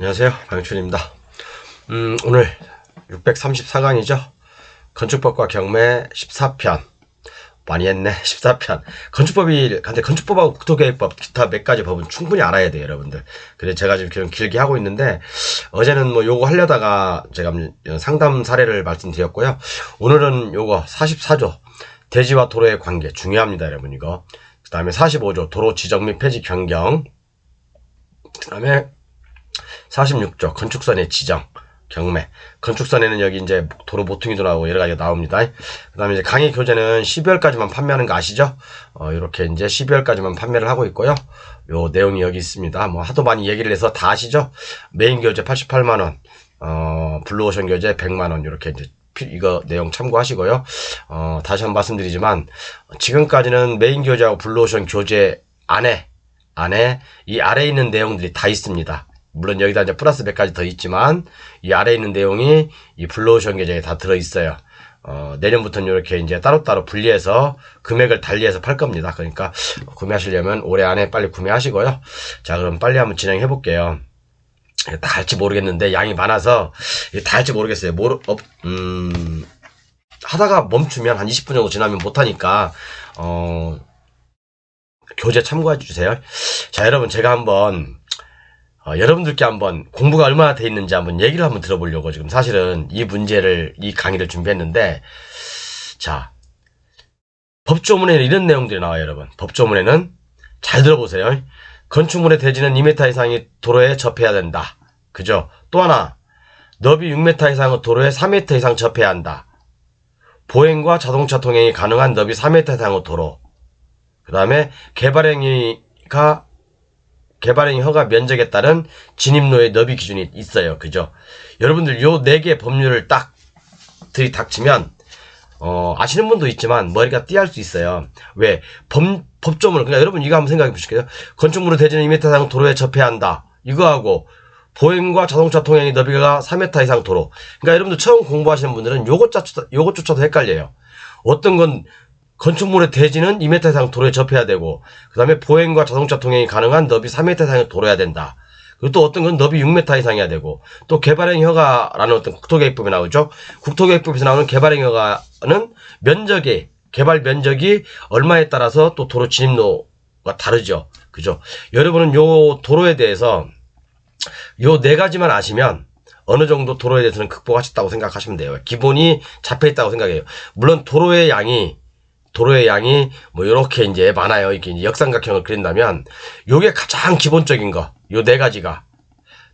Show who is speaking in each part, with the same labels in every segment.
Speaker 1: 안녕하세요, 방춘입니다. 오늘 634강이죠. 건축법과 경매 14편. 많이 했네. 14편. 근데 건축법하고 국토계획법, 기타 몇 가지 법은 충분히 알아야 돼요, 여러분들. 그래서 제가 지금 좀 길게 하고 있는데, 어제는 뭐 요거 하려다가 제가 상담 사례를 말씀드렸고요. 오늘은 요거 44조. 대지와 도로의 관계. 중요합니다, 여러분, 이거. 그 다음에 45조. 도로 지정 및 폐지 변경. 그 다음에 46조 건축선의 지정, 경매. 건축선에는 여기 이제 도로 모퉁이도 나오고 여러 가지가 나옵니다. 그 다음에 이제 강의 교재는 12월까지만 판매하는 거 아시죠? 이렇게 이제 12월까지만 판매를 하고 있고요. 요 내용이 여기 있습니다. 뭐 하도 많이 얘기를 해서 다 아시죠? 메인 교재 88만원, 블루오션 교재 100만원, 이렇게 이제 이거 내용 참고하시고요. 다시 한번 말씀드리지만, 지금까지는 메인 교재하고 블루오션 교재 안에 이 아래에 있는 내용들이 다 있습니다. 물론 여기다 이제 플러스 몇 가지 더 있지만 이 아래에 있는 내용이 이 블루오션 계정에 다 들어있어요. 내년부터는 이렇게 이제 따로따로 분리해서 금액을 달리해서 팔 겁니다. 그러니까 구매하시려면 올해 안에 빨리 구매하시고요. 자, 그럼 빨리 한번 진행해 볼게요. 다 할지 모르겠는데 양이 많아서 다 할지 모르겠어요. 하다가 멈추면 한 20분 정도 지나면 못하니까 교재 참고해 주세요. 자, 여러분, 제가 한번 여러분들께 한번 공부가 얼마나 돼 있는지 한번 얘기를 한번 들어보려고 지금 사실은 이 강의를 준비했는데, 자, 법조문에는 이런 내용들이 나와요, 여러분. 법조문에는 잘 들어보세요. 건축물의 대지는 2m 이상의 도로에 접해야 된다. 그죠? 또 하나, 너비 6m 이상의 도로에 3m 이상 접해야 한다. 보행과 자동차 통행이 가능한 너비 3m 이상의 도로. 그 다음에 개발행위 허가 면적에 따른 진입로의 너비 기준이 있어요. 그죠? 여러분들 요 4개 법률을 딱 들이닥치면 아시는 분도 있지만 머리가 띠할 수 있어요. 왜? 법조문을, 그러니까 여러분 이거 한번 생각해 보실게요. 건축물의 대지는 2m 이상 도로에 접해야 한다. 이거하고 보행과 자동차 통행의 너비가 3m 이상 도로. 그러니까 여러분들 처음 공부하시는 분들은 요것조차도 헷갈려요. 어떤 건 건축물의 대지는 2m 이상 도로에 접해야 되고, 그 다음에 보행과 자동차 통행이 가능한 너비 3m 이상의 도로여야 된다. 그리고 또 어떤 건 너비 6m 이상이어야 되고, 또 개발행 허가라는 어떤 국토계획법이 나오죠. 국토계획법에서 나오는 개발행 허가는 개발 면적이 얼마에 따라서 또 도로 진입로가 다르죠. 그죠? 여러분은 요 도로에 대해서 요 4가지만 아시면 어느 정도 도로에 대해서는 극복하셨다고 생각하시면 돼요. 기본이 잡혀있다고 생각해요. 물론 도로의 양이 뭐 이렇게 이제 많아요. 이렇게 이제 역삼각형을 그린다면 요게 가장 기본적인 거, 요 4가지가.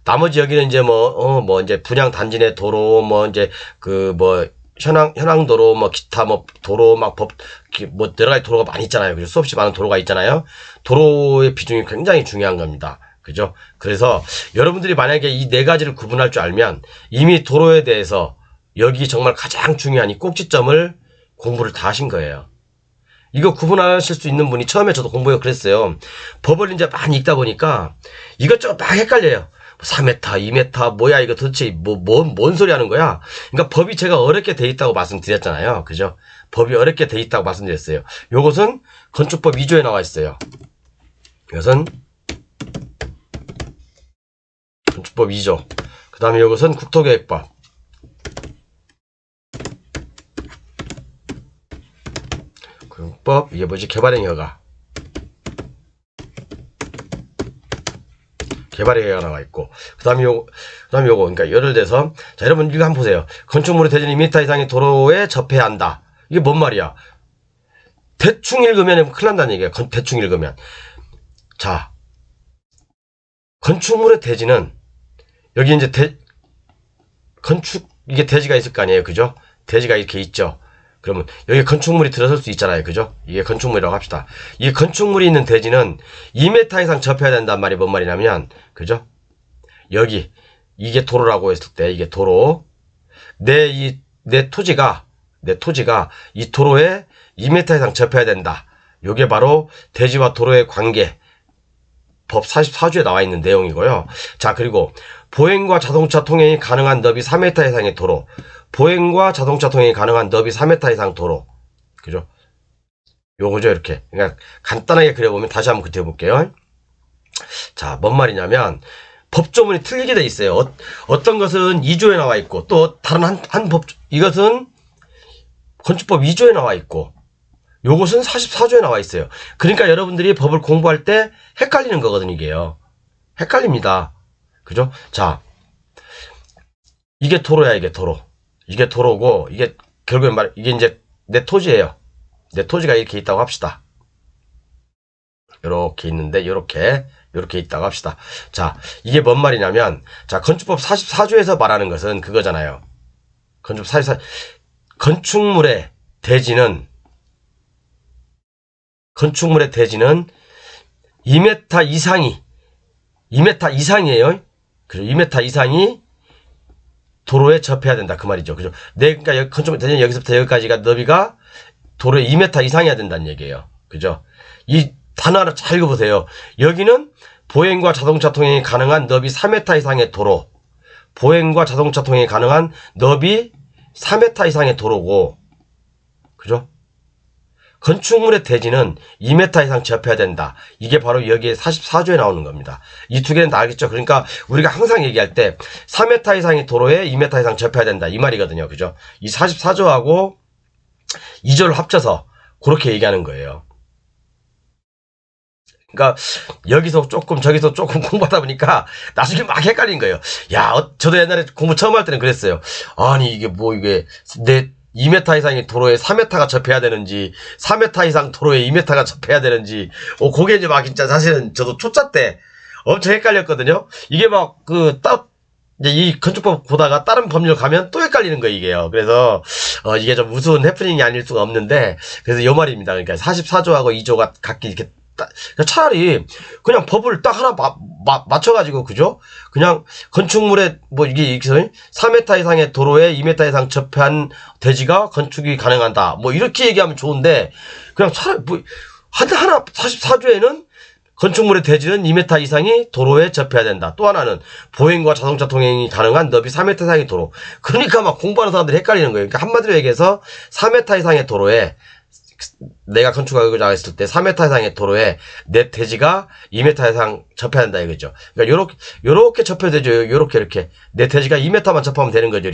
Speaker 1: 나머지 여기는 이제 뭐 이제 분양 단지 내 도로, 뭐 이제 현황 도로, 뭐 기타 뭐 도로 뭐 여러 가지 도로가 많이 있잖아요. 그죠? 수없이 많은 도로가 있잖아요. 도로의 비중이 굉장히 중요한 겁니다. 그죠? 그래서 여러분들이 만약에 이 4가지를 구분할 줄 알면 이미 도로에 대해서 여기 정말 가장 중요한 이 꼭지점을 공부를 다 하신 거예요. 이거 구분하실 수 있는 분이 처음에 저도 공부해 그랬어요. 법을 이제 많이 읽다 보니까 이것저것 막 헷갈려요. 4m, 2m, 뭐야 이거 도대체 뭔 소리 하는 거야? 그러니까 법이 제가 어렵게 돼 있다고 말씀드렸잖아요. 그죠? 법이 어렵게 돼 있다고 말씀드렸어요. 요것은 건축법 2조에 나와 있어요. 이것은 건축법 2조. 그 다음에 이것은 국토계획법. 이게 뭐지? 개발행위 허가. 개발행위 허가 나와 있고. 그 다음에 요거. 그러니까 예를 들어서, 자, 여러분 이거 한번 보세요. 건축물의 대지 2m 이상의 도로에 접해야 한다. 이게 뭔 말이야? 대충 읽으면 큰일 난다는 얘기야. 대충 읽으면. 자, 건축물의 대지는, 여기 이제 이게 대지가 있을 거 아니에요. 그죠? 대지가 이렇게 있죠. 그러면 여기 건축물이 들어설 수 있잖아요. 그죠? 이게 건축물이라고 합시다. 이 건축물이 있는 대지는 2m 이상 접해야 된단 말이 뭔 말이냐면, 그죠? 여기 이게 도로라고 했을 때 이게 도로. 내 토지가 이 도로에 2m 이상 접해야 된다. 요게 바로 대지와 도로의 관계. 법 44조에 나와 있는 내용이고요. 자, 그리고 보행과 자동차 통행이 가능한 너비 3m 이상의 도로. 보행과 자동차 통행이 가능한 너비 3m 이상 도로. 그죠? 요거죠, 이렇게. 그러니까 간단하게 그려보면 다시 한번 그려볼게요. 자, 뭔 말이냐면, 법조문이 틀리게 돼 있어요. 어떤 것은 2조에 나와 있고 또 다른 한 법, 이것은 건축법 2조에 나와 있고 요것은 44조에 나와 있어요. 그러니까 여러분들이 법을 공부할 때 헷갈리는 거거든요, 이게요. 헷갈립니다. 그죠? 자, 이게 도로야, 이게 도로. 이게 도로고, 이게 결국엔 이게 이제 내 토지예요. 내 토지가 이렇게 있다고 합시다. 요렇게 있는데, 요렇게 있다고 합시다. 자, 이게 뭔 말이냐면, 자, 건축법 44조에서 말하는 것은 그거잖아요. 건축법 44, 건축물의 대지는 2m 이상이에요. 그죠? 2m 이상이 도로에 접해야 된다. 그 말이죠. 그죠? 그러니까 건축물 대지는 여기서부터 여기까지가 너비가 도로에 2m 이상이어야 된다는 얘기예요. 그죠? 이 단어를 잘 읽어보세요. 여기는 보행과 자동차 통행이 가능한 너비 4m 이상의 도로. 보행과 자동차 통행이 가능한 너비 4m 이상의 도로고. 그죠? 건축물의 대지는 2m 이상 접해야 된다. 이게 바로 여기에 44조에 나오는 겁니다. 이 두 개는 다 알겠죠? 그러니까 우리가 항상 얘기할 때 4m 이상의 도로에 2m 이상 접해야 된다. 이 말이거든요. 그죠? 이 44조하고 2조를 합쳐서 그렇게 얘기하는 거예요. 그러니까 여기서 조금 저기서 조금 공부하다 보니까 나중에 막 헷갈린 거예요. 야, 저도 옛날에 공부 처음 할 때는 그랬어요. 아니 이게 뭐 이게 내 2m 이상의 도로에 4m가 접해야 되는지 4m 이상 도로에 2m가 접해야 되는지 그게 이제 막 진짜 사실은 저도 초짜 때 엄청 헷갈렸거든요. 이게 막 이제 이 건축법 보다가 다른 법률 가면 또 헷갈리는 거예요, 이게요. 그래서 이게 좀 우스운 해프닝이 아닐 수가 없는데 그래서 요 말입니다. 그러니까 44조하고 2조가 각기 이렇게 차라리 그냥 법을 딱 하나 맞춰가지고 그죠? 그냥 건축물에 뭐 이게 3m 이상의 도로에 2m 이상 접한 대지가 건축이 가능하다. 뭐 이렇게 얘기하면 좋은데 그냥 차라리 뭐 하나 44조에는 건축물의 대지는 2m 이상이 도로에 접해야 된다. 또 하나는 보행과 자동차 통행이 가능한 너비 4m 이상의 도로. 그러니까 막 공부하는 사람들이 헷갈리는 거예요. 그러니까 한마디로 얘기해서 4m 이상의 도로에 내가 건축하고자 했을 때 3m 이상의 도로에 내 대지가 2m 이상 접해야 된다 이거죠. 그러니까 요렇게 접해야 되죠. 이렇게 내 대지가 2m만 접하면 되는 거죠.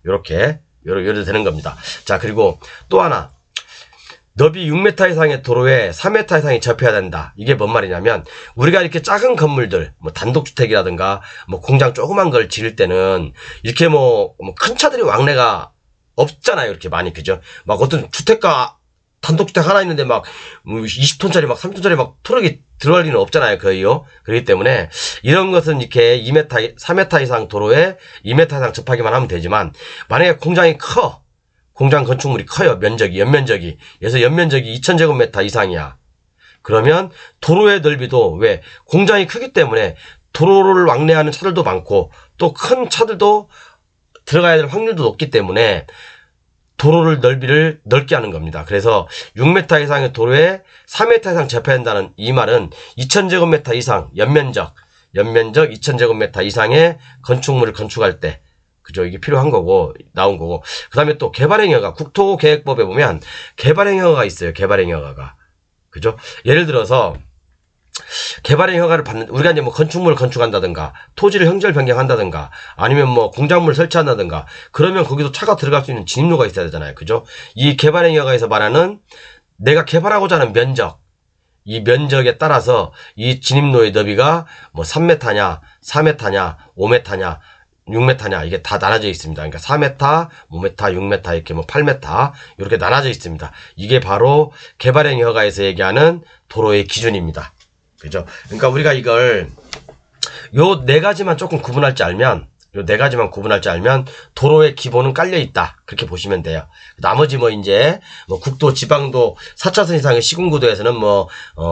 Speaker 1: 요렇게 되는 겁니다. 자, 그리고 또 하나 너비 6m 이상의 도로에 3m 이상이 접해야 된다. 이게 뭔 말이냐면 우리가 이렇게 작은 건물들 뭐 단독주택이라든가 뭐 공장 조그만 걸 지을 때는 이렇게 뭐 큰 차들이 왕래가 없잖아요. 이렇게 많이. 그죠? 막 어떤 주택가 단독주택 하나 있는데 막 20톤짜리 막 30톤짜리 막 트럭이 들어갈 리는 없잖아요. 거의요. 그렇기 때문에 이런 것은 이렇게 3m 이상 도로에 2m 이상 접하기만 하면 되지만 만약에 공장이 공장 건축물이 커요. 연면적이. 그래서 연면적이 2000제곱미터 이상이야. 그러면 도로의 넓이도 왜 공장이 크기 때문에 도로를 왕래하는 차들도 많고 또 큰 차들도 들어가야 될 확률도 높기 때문에 도로를 넓이를 넓게 하는 겁니다. 그래서 6m 이상의 도로에 4m 이상 접해야 한다는 이 말은 2000제곱미터 이상 연면적 2000제곱미터 이상의 건축물을 건축할 때 그죠? 이게 필요한 거고 나온 거고 그 다음에 또 개발행위허가 국토계획법에 보면 개발행위허가가 있어요. 개발행위허가가 그죠? 예를 들어서 개발행위허가를 받는 우리가 이제 뭐 건축물을 건축한다든가 토지를 형질 변경한다든가 아니면 뭐 공작물 설치한다든가 그러면 거기도 차가 들어갈 수 있는 진입로가 있어야 되잖아요. 그죠? 이 개발행위허가에서 말하는 내가 개발하고자 하는 면적 이 면적에 따라서 이 진입로의 너비가 뭐 3m냐 4m냐 5m냐 6m냐 이게 다 나눠져 있습니다. 그러니까 4m, 5m, 6m 이렇게 뭐 8m 이렇게 나눠져 있습니다. 이게 바로 개발행위허가에서 얘기하는 도로의 기준입니다. 그죠? 그러니까 우리가 이걸 요 네 가지만 조금 구분할 줄 알면 도로의 기본은 깔려 있다. 그렇게 보시면 돼요. 나머지 뭐 이제 뭐 국도, 지방도 4차선 이상의 시군구도에서는 뭐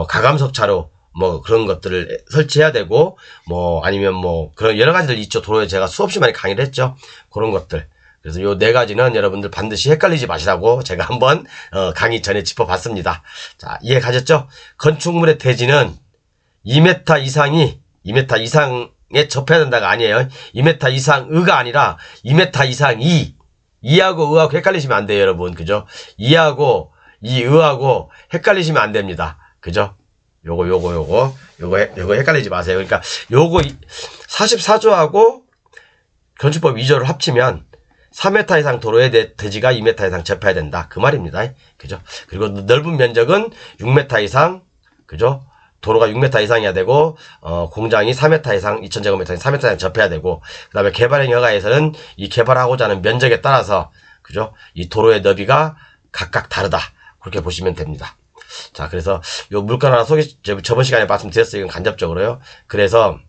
Speaker 1: 가감석 차로 뭐 그런 것들을 설치해야 되고 뭐 아니면 뭐 그런 여러 가지들 있죠. 도로에 제가 수없이 많이 강의를 했죠. 그런 것들. 그래서 요 네 가지는 여러분들 반드시 헷갈리지 마시라고 제가 한번 강의 전에 짚어봤습니다. 자, 이해 가셨죠? 건축물의 대지는 2m 이상에 접해야 된다가 아니에요. 2m 이상 의가 아니라 2m 이상 이하고 의하고 헷갈리시면 안 돼요, 여러분. 그죠? 이하고 이 의하고 헷갈리시면 안 됩니다. 그죠? 요거 헷갈리지 마세요. 그러니까 요거 44조하고 건축법 2조를 합치면 3m 이상 도로의 대지가 2m 이상 접해야 된다. 그 말입니다. 그죠? 그리고 넓은 면적은 6m 이상, 그죠? 도로가 6m 이상이어야 되고, 공장이 4m 이상, 2000제곱미터 3m 이상 접해야 되고, 그 다음에 개발행 허가에서는 이 개발하고자 하는 면적에 따라서, 그죠? 이 도로의 너비가 각각 다르다. 그렇게 보시면 됩니다. 자, 그래서 요 물건 하나 저번 시간에 말씀드렸어요. 이건 간접적으로요. 그래서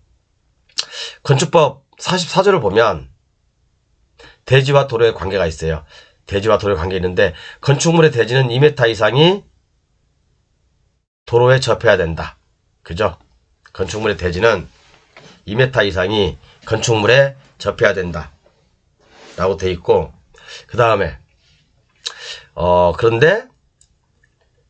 Speaker 1: 건축법 44조를 보면 대지와 도로의 관계가 있어요. 대지와 도로의 관계 있는데 건축물의 대지는 2m 이상이 도로에 접해야 된다. 그죠? 건축물의 대지는 2m 이상이 건축물에 접해야 된다. 라고 돼 있고, 그 다음에, 그런데,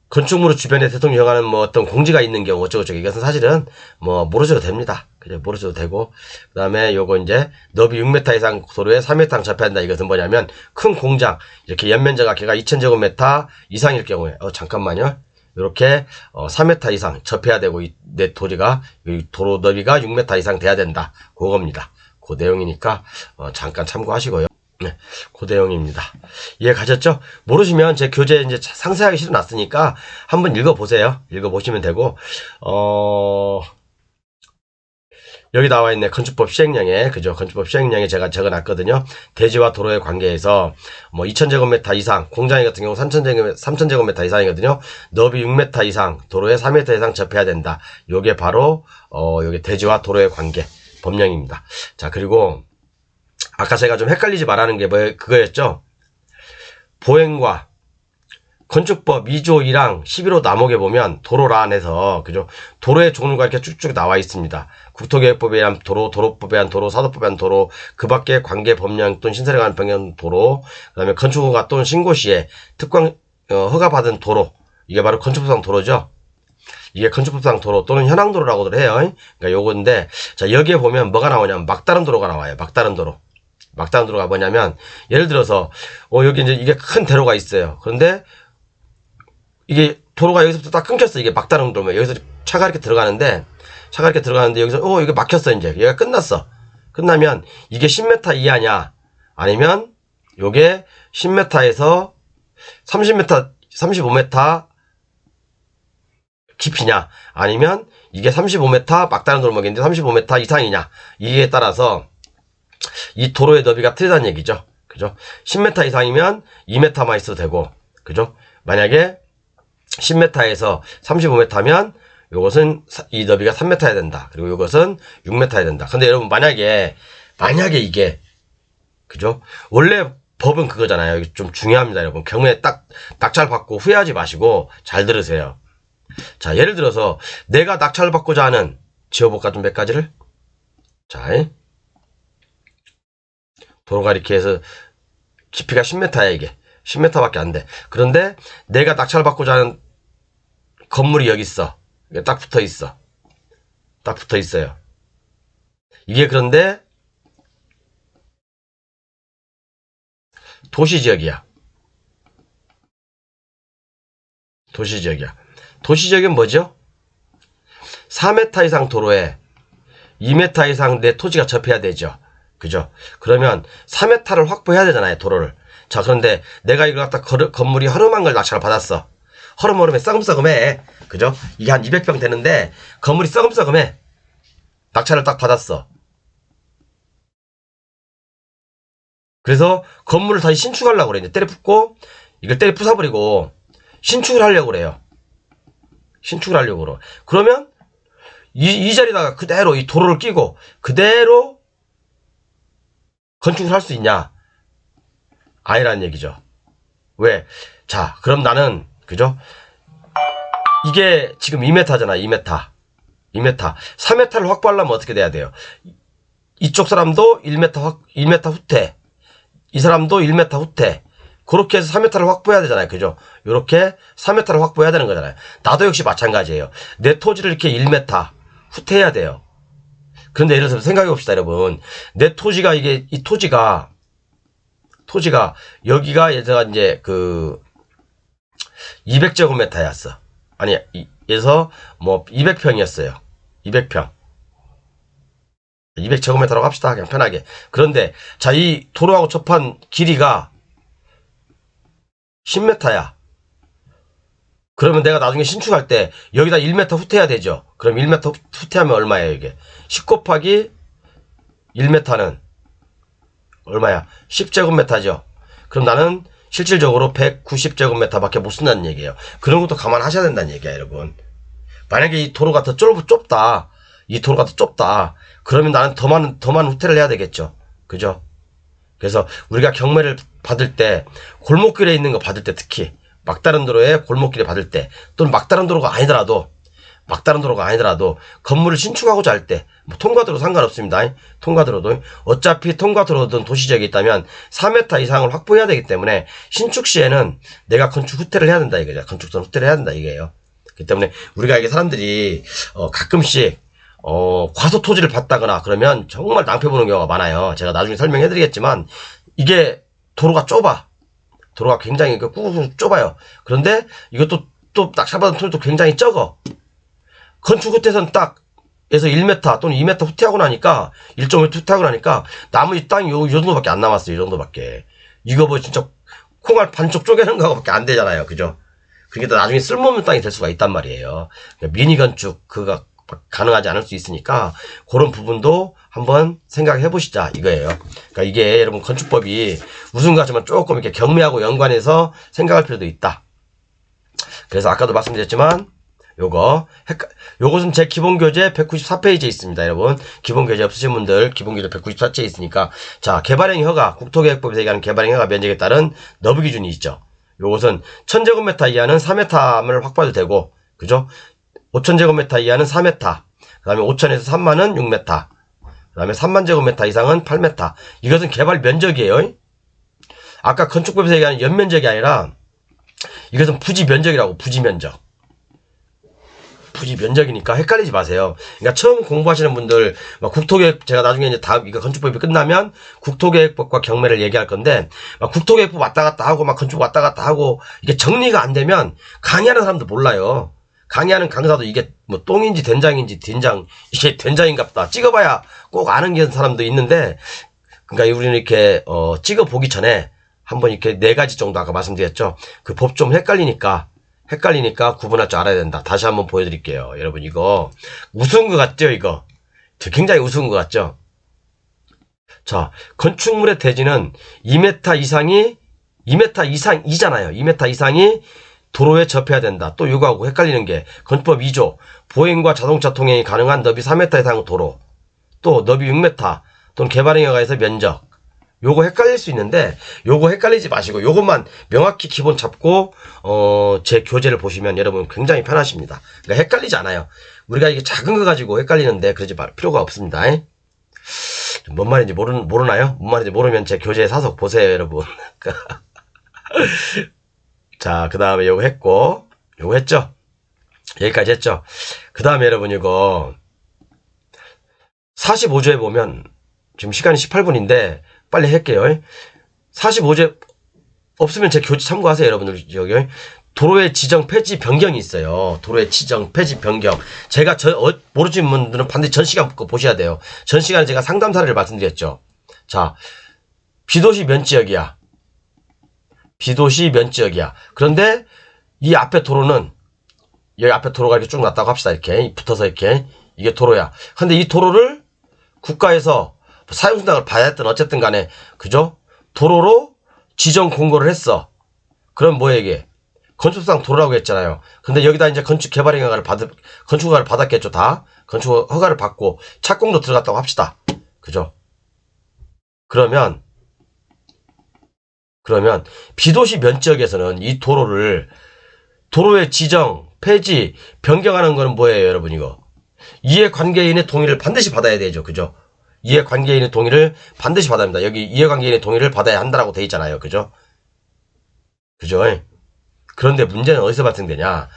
Speaker 1: 건축물 주변에 대통령 허가는 뭐 어떤 공지가 있는 경우 어쩌고저쩌고 이것은 사실은 뭐 모르셔도 됩니다. 그죠? 모르셔도 되고, 그 다음에 요거 이제 너비 6m 이상 도로에 3m 이상 접해야 한다. 이것은 뭐냐면 큰 공장, 이렇게 연면적 합계가 2000제곱미터 이상일 경우에, 잠깐만요. 이렇게 3m 이상 접해야 되고 내 도리가 도로 너비가 6m 이상 돼야 된다. 그겁니다. 그 내용이니까 잠깐 참고하시고요. 네, 그 내용입니다. 이해 가셨죠? 모르시면 제 교재 이제 상세하게 실어놨으니까 한번 읽어보세요. 읽어보시면 되고 여기 나와 있네. 건축법 시행령에, 그죠? 건축법 시행령에 제가 적어놨거든요. 대지와 도로의 관계에서, 2000제곱미터 이상, 공장이 같은 경우 3000제곱미터 이상이거든요. 너비 6m 이상, 도로에 3m 이상 접해야 된다. 요게 바로, 요게 대지와 도로의 관계, 법령입니다. 자, 그리고, 아까 제가 좀 헷갈리지 말라는 게 그거였죠? 보행과, 건축법 2조 1항 11호 남목에 보면 도로란에서 그죠? 도로의 종류가 이렇게 쭉쭉 나와 있습니다. 국토계획법에 의한 도로, 도로법에 의한 도로, 사도법에 의한 도로, 그 밖에 관계 법령 또는 신설에 관한 변경 도로, 그 다음에 건축허가 또는 신고 시에 특권 허가받은 도로, 이게 바로 건축법상 도로죠. 이게 건축법상 도로 또는 현황도로라고들 해요. 그러니까 요건데, 자, 여기에 보면 뭐가 나오냐면 막다른 도로가 나와요. 막다른 도로. 막다른 도로가 뭐냐면, 예를 들어서, 여기 이제 이게 큰 대로가 있어요. 그런데, 이게 도로가 여기서부터 딱 끊겼어. 이게 막다른 도로면 여기서 차가 이렇게 들어가는데 여기서 이게 막혔어. 이제 얘가 끝났어. 끝나면 이게 10m 이하냐 아니면 요게 10m에서 30m 35m 깊이냐 아니면 이게 35m 막다른 도로막인데 35m 이상이냐, 이에 따라서 이 도로의 너비가 틀리다는 얘기죠. 그죠? 10m 이상이면 2m만 있어도 되고, 그죠? 만약에 10m에서 35m면 요것은 이 너비가 3m 해야 된다. 그리고 요것은 6m 해야 된다. 근데 여러분 만약에 이게, 그죠? 원래 법은 그거잖아요. 이게 좀 중요합니다, 여러분. 경우에 딱 낙찰 받고 후회하지 마시고 잘 들으세요. 자, 예를 들어서 내가 낙찰을 받고자 하는, 지어볼까 좀 몇 가지를? 자, 도로가 이렇게 해서 깊이가 10m야 이게. 10m밖에 안 돼. 그런데 내가 낙찰 받고자 하는 건물이 여기 있어. 이게 딱 붙어 있어. 딱 붙어 있어요. 이게 그런데 도시지역이야. 도시지역이야. 도시지역은 뭐죠? 4m 이상 도로에 2m 이상 내 토지가 접해야 되죠. 그죠? 그러면 4m를 확보해야 되잖아요, 도로를. 자, 그런데 내가 이거 갖다 건물이 허름한 걸 낙찰을 받았어. 허름해, 썩음썩음해. 그죠? 이게 한 200평 되는데 건물이 썩음썩음해. 낙찰을 딱 받았어. 그래서 건물을 다시 신축하려고 그래. 이제 때려 붓고 이걸 때려 부숴버리고 신축을 하려고 그래요. 신축을 하려고 그래. 그러면 이 자리다가 그대로 이 도로를 끼고 그대로 건축을 할 수 있냐? 아니라는 얘기죠. 왜? 자, 그럼 나는, 그죠? 이게 지금 2m잖아, 2m. 3m를 확보하려면 어떻게 돼야 돼요? 이쪽 사람도 1m 후퇴. 이 사람도 1m 후퇴. 그렇게 해서 3m를 확보해야 되잖아요. 그죠? 요렇게 3m를 확보해야 되는 거잖아요. 나도 역시 마찬가지예요. 내 토지를 이렇게 1m 후퇴해야 돼요. 그런데 예를 들어서 생각해 봅시다, 여러분. 내 토지가 이 토지가 여기가 예를 들어 이제 200제곱미터였어. 아니, 뭐 200평이었어요. 200평. 200제곱미터라고 합시다. 그냥 편하게. 그런데 자, 이 도로하고 접한 길이가 10m야. 그러면 내가 나중에 신축할 때 여기다 1m 후퇴해야 되죠. 그럼 1m 후퇴하면 얼마예요, 이게? 10 곱하기 1m는 얼마야? 10제곱미터죠. 그럼 나는 실질적으로 190제곱미터 밖에 못 쓴다는 얘기예요. 그런 것도 감안하셔야 된다는 얘기야, 여러분. 만약에 이 도로가 더 좁다. 이 도로가 더 좁다. 그러면 나는 더 많은 후퇴를 해야 되겠죠. 그죠? 그래서 우리가 경매를 받을 때, 골목길에 있는 거 받을 때 특히, 막다른 도로에 골목길에 받을 때, 또는 막다른 도로가 아니더라도, 건물을 신축하고자 할 때, 뭐 통과도로 상관없습니다. 통과도로도. 어차피 통과도로든 도시지역에 있다면 4m 이상을 확보해야 되기 때문에, 신축 시에는 내가 건축 후퇴를 해야 된다, 이거죠. 건축선 후퇴를 해야 된다, 이게요. 그렇기 때문에, 우리가 이게 사람들이, 가끔씩, 과소 토지를 받다거나 그러면 정말 낭패 보는 경우가 많아요. 제가 나중에 설명해 드리겠지만, 이게 도로가 좁아. 도로가 굉장히 꾹꾹 좁아요. 그런데 이것도 또 낙찰받은 토지도 굉장히 적어. 건축 후퇴선 딱에서 1m 또는 2m 후퇴하고 나니까 1.5m 후퇴하고 나니까 나머지 땅이 요 정도밖에 안 남았어요. 이 정도밖에. 이거 뭐 진짜 콩알 반쪽 쪼개는 거밖에 안 되잖아요. 그죠? 그게 또 나중에 쓸모없는 땅이 될 수가 있단 말이에요. 그러니까 미니 건축 그가 가능하지 않을 수 있으니까 그런 부분도 한번 생각해 보시자 이거예요. 그러니까 이게 여러분 건축법이 무슨 것 같지만 조금 이렇게 경매하고 연관해서 생각할 필요도 있다. 그래서 아까도 말씀드렸지만 요것은 제 기본교재 194페이지에 있습니다. 여러분 기본교재 없으신 분들 기본교재 194페이지에 있으니까 자 개발행 허가 국토계획법에서 얘기하는 개발행 허가 면적에 따른 너브 기준이 있죠. 요것은 1000제곱미터 이하는 4m를 확보해도 되고 그죠? 5000제곱미터 이하는 4m, 그 다음에 5000에서 3만은 6m, 그 다음에 3만제곱미터 이상은 8m. 이것은 개발 면적이에요. 아까 건축법에서 얘기하는 연면적이 아니라 이것은 부지 면적이라고, 부지 면적. 부지 면적이니까 헷갈리지 마세요. 그러니까 처음 공부하시는 분들, 막 국토계획, 제가 나중에 이제 이거 건축법이 끝나면 국토계획법과 경매를 얘기할 건데, 막 국토계획법 왔다 갔다 하고, 막 건축 왔다 갔다 하고, 이게 정리가 안 되면 강의하는 사람도 몰라요. 강의하는 강사도 이게 뭐 똥인지 된장인지 이게 된장인갑다 찍어봐야 꼭 아는 게 사람도 있는데, 그러니까 우리는 이렇게 찍어보기 전에 한번 이렇게 4가지 정도 아까 말씀드렸죠. 그 법 좀 헷갈리니까 구분할 줄 알아야 된다. 다시 한번 보여드릴게요. 여러분 이거 우스운 것 같죠? 이거 굉장히 우스운 것 같죠? 자, 건축물의 대지는 2m 이상이잖아요. 2m 이상이 도로에 접해야 된다. 또 이거하고 헷갈리는 게 건축법 2조 보행과 자동차 통행이 가능한 너비 4m 이상 도로, 또 너비 6m 또는 개발행 허가에서 면적. 요거 헷갈릴 수 있는데 요거 헷갈리지 마시고 요것만 명확히 기본 잡고 제 교재를 보시면 여러분 굉장히 편하십니다. 그러니까 헷갈리지 않아요. 우리가 이게 작은 거 가지고 헷갈리는데 그러지 말 필요가 없습니다. 뭔 말인지 모르나요? 뭔 말인지 모르면 제 교재 사서 보세요, 여러분. 자, 그 다음에 요거 했고, 요거 했죠? 여기까지 했죠? 그 다음에 여러분 이거 45조에 보면 지금 시간이 18분인데 빨리 할게요. 45조 없으면 제 교재 참고하세요, 여러분들. 여기 도로의 지정 폐지 변경이 있어요. 도로의 지정 폐지 변경. 제가 모르시는 분들은 반드시 전 시간 보셔야 돼요. 전 시간에 제가 상담 사례를 말씀드렸죠. 자, 비도시 면지역이야. 비도시 면지역이야. 그런데 이 앞에 도로는 여기 앞에 도로가 이렇게 쭉 났다고 합시다. 이렇게 붙어서 이렇게 이게 도로야. 근데 이 도로를 국가에서 사용수당을 받아야 했든 어쨌든 간에 그죠? 도로로 지정 공고를 했어. 그럼 뭐야 이게? 건축상 도로라고 했잖아요. 근데 여기다 이제 건축 개발행 허가를 건축 허가를 받았겠죠. 다 건축 허가를 받고 착공도 들어갔다고 합시다. 그죠? 그러면 비도시 면지역에서는 이 도로의 지정, 폐지, 변경하는 거는 뭐예요, 여러분 이거? 이해관계인의 동의를 반드시 받아야 되죠. 그죠? 이해관계인의 동의를 반드시 받아야 합니다. 여기 이해관계인의 동의를 받아야 한다라고 돼 있잖아요. 그죠? 그죠? 그런데 문제는 어디서 발생되냐?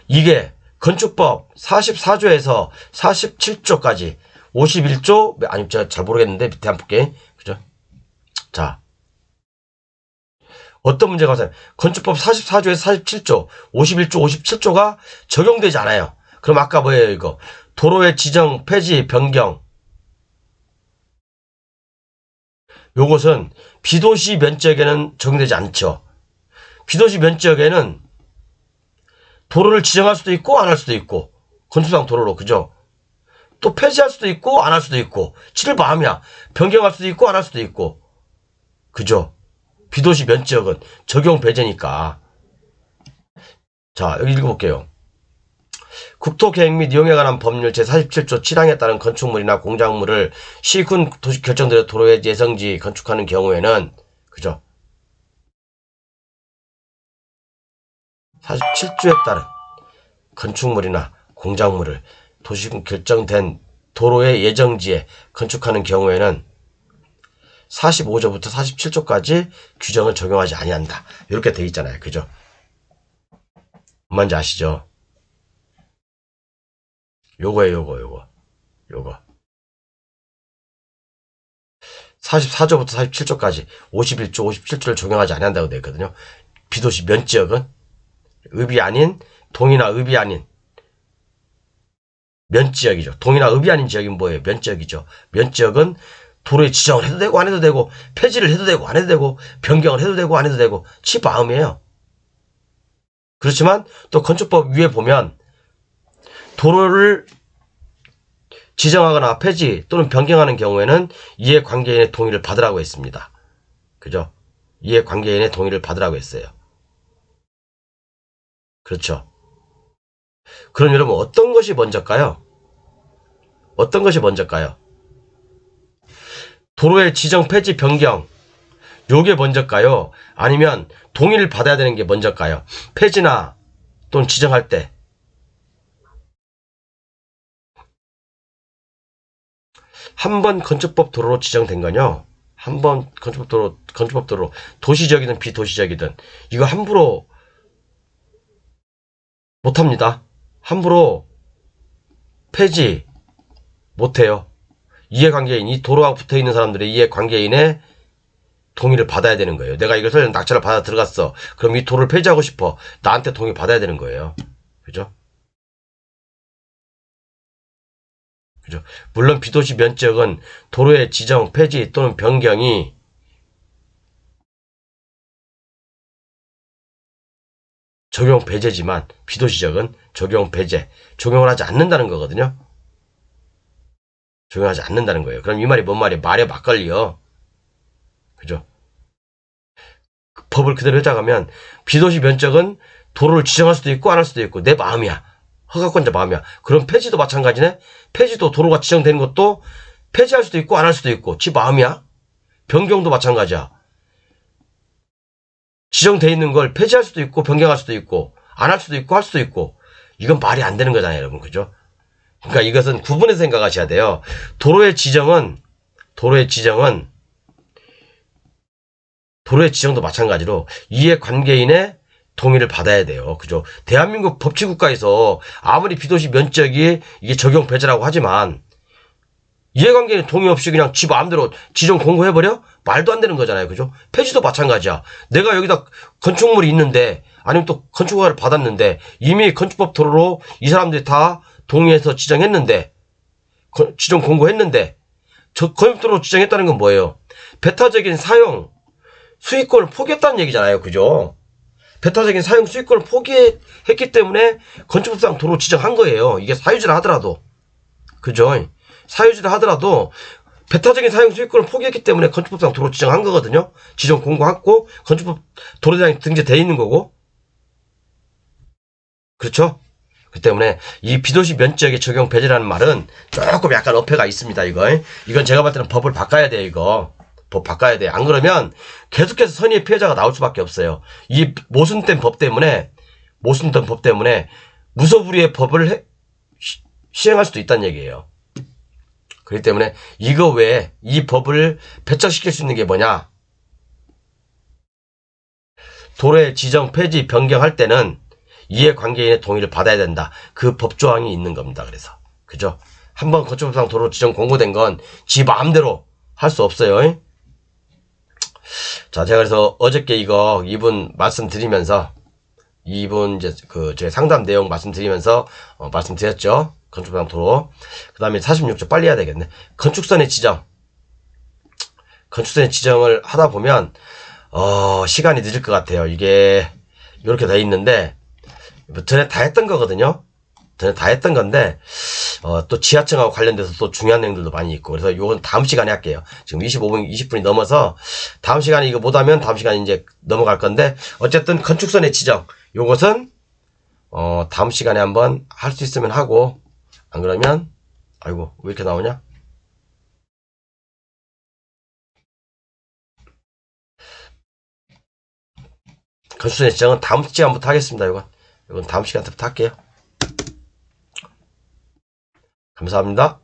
Speaker 1: 이게 건축법 44조에서 47조까지 51조, 아니, 제가 잘 모르겠는데 밑에 한번 볼게. 그죠? 자. 어떤 문제가 있어요? 건축법 44조에서 47조, 51조, 57조가 적용되지 않아요. 그럼 아까 뭐예요, 이거? 도로의 지정, 폐지, 변경. 요것은 비도시 면적에는 적용되지 않죠. 비도시 면적에는 도로를 지정할 수도 있고 안 할 수도 있고, 건축상 도로로, 그죠? 또 폐지할 수도 있고 안 할 수도 있고, 지를 마음이야. 변경할 수도 있고 안 할 수도 있고, 그죠? 비도시 면적은 적용 배제니까. 자, 여기 읽어볼게요. 국토계획 및 이용에 관한 법률 제47조 7항에 따른 건축물이나 공작물을 시군 도시 결정대로 도로의 예정지 건축하는 경우에는, 그죠? 47조에 따른 건축물이나 공작물을 도시군 결정된 도로의 예정지에 건축하는 경우에는 45조부터 47조까지 규정을 적용하지 아니한다. 이렇게 돼 있잖아요. 그죠? 뭔지 아시죠? 요거예요, 요거. 44조부터 47조까지 51조, 57조를 적용하지 않는다고 되어 있거든요. 비도시 면지역은 읍이 아닌, 동이나 읍이 아닌 면지역이죠. 동이나 읍이 아닌 지역이 뭐예요? 면지역이죠. 면지역은 도로에 지정을 해도 되고 안 해도 되고, 폐지를 해도 되고 안 해도 되고, 변경을 해도 되고 안 해도 되고, 지 마음이에요. 그렇지만 또 건축법 위에 보면 도로를 지정하거나 폐지 또는 변경하는 경우에는 이해관계인의 동의를 받으라고 했습니다. 그죠? 이해관계인의 동의를 받으라고 했어요. 그렇죠? 그럼 여러분 어떤 것이 먼저일까요? 어떤 것이 먼저일까요? 도로의 지정, 폐지, 변경 요게 먼저일까요? 아니면 동의를 받아야 되는 게 먼저일까요? 폐지나 또는 지정할 때 한 번 건축법 도로로 지정된 건요. 한 번 건축법 도로 도시적이든 비도시적이든 이거 함부로 못합니다. 함부로 폐지 못해요. 이해관계인, 이 도로와 붙어있는 사람들의 이해관계인의 동의를 받아야 되는 거예요. 내가 이것을 낙찰을 받아 들어갔어. 그럼 이 도로를 폐지하고 싶어. 나한테 동의 받아야 되는 거예요. 그죠? 그죠? 물론 비도시 면적은 도로의 지정, 폐지 또는 변경이 적용 배제지만 비도시적은 적용 배제, 적용을 하지 않는다는 거거든요. 적용하지 않는다는 거예요. 그럼 이 말이 뭔 말이에요? 말에 막걸리요. 그죠? 법을 그대로 해석하면 비도시 면적은 도로를 지정할 수도 있고 안 할 수도 있고 내 마음이야. 허가권자 마음이야. 그럼 폐지도 마찬가지네. 폐지도 도로가 지정되는 것도 폐지할 수도 있고 안 할 수도 있고 지 마음이야. 변경도 마찬가지야. 지정돼 있는 걸 폐지할 수도 있고 변경할 수도 있고 안 할 수도 있고 할 수도 있고 이건 말이 안 되는 거잖아요, 여러분. 그죠? 그러니까 이것은 구분해서 생각하셔야 돼요. 도로의 지정도 마찬가지로 이해관계인의 동의를 받아야 돼요. 그죠? 대한민국 법치국가에서 아무리 비도시 면적이 이게 적용 배제라고 하지만 이해관계인 동의 없이 그냥 지 마음대로 지정 공고해버려? 말도 안 되는 거잖아요. 그죠? 폐지도 마찬가지야. 내가 여기다 건축물이 있는데 아니면 또 건축허가를 받았는데 이미 건축법 도로로 이 사람들이 다 동의해서 지정했는데 지정 공고했는데 저 건축도로 지정했다는 건 뭐예요? 배타적인 사용 수익권을 포기했다는 얘기잖아요. 그죠? 배타적인 사용 수익권을 포기했기 때문에 건축법상 도로 지정한 거예요. 이게 사유지라 하더라도. 그죠? 사유지라 하더라도 배타적인 사용 수익권을 포기했기 때문에 건축법상 도로 지정한 거거든요. 지정 공고하고 건축법 도로장에 등재되어 있는 거고. 그렇죠? 그 때문에 이 비도시 면적의 적용 배제라는 말은 조금 약간 어폐가 있습니다. 이건 제가 봤을 때는 법을 바꿔야 돼요. 이거. 법 바꿔야 돼. 안 그러면 계속해서 선의의 피해자가 나올 수밖에 없어요. 이 모순된 법 때문에 무소불위의 법을 시행할 수도 있다는 얘기예요. 그렇기 때문에 이거 외에 이 법을 배척시킬 수 있는 게 뭐냐? 도로의 지정, 폐지, 변경할 때는 이해관계인의 동의를 받아야 된다. 그 법조항이 있는 겁니다. 그래서 그죠? 한번 건축법상 도로 지정 공고된 건 지 마음대로 할 수 없어요. 자, 제가 그래서 어저께 이거 이분 말씀드리면서 이분 이제 제 상담 내용 말씀드리면서 말씀드렸죠. 건축부양 토로. 그 다음에 46조 빨리 해야 되겠네. 건축선의 지정. 건축선의 지정을 하다 보면 시간이 늦을 것 같아요. 이게 이렇게 돼 있는데 전에 다 했던 거거든요. 전에 다 했던 건데 또 지하층하고 관련돼서 또 중요한 내용들도 많이 있고, 그래서 요건 다음 시간에 할게요. 지금 25분, 20분이 넘어서 다음 시간에 이거 못하면 다음 시간에 이제 넘어갈 건데, 어쨌든 건축선의 지정 요것은 다음 시간에 한번 할 수 있으면 하고, 안 그러면 아이고 왜 이렇게 나오냐? 건축선의 지정은 다음 시간부터 하겠습니다. 이건 다음 시간부터 할게요. 감사합니다.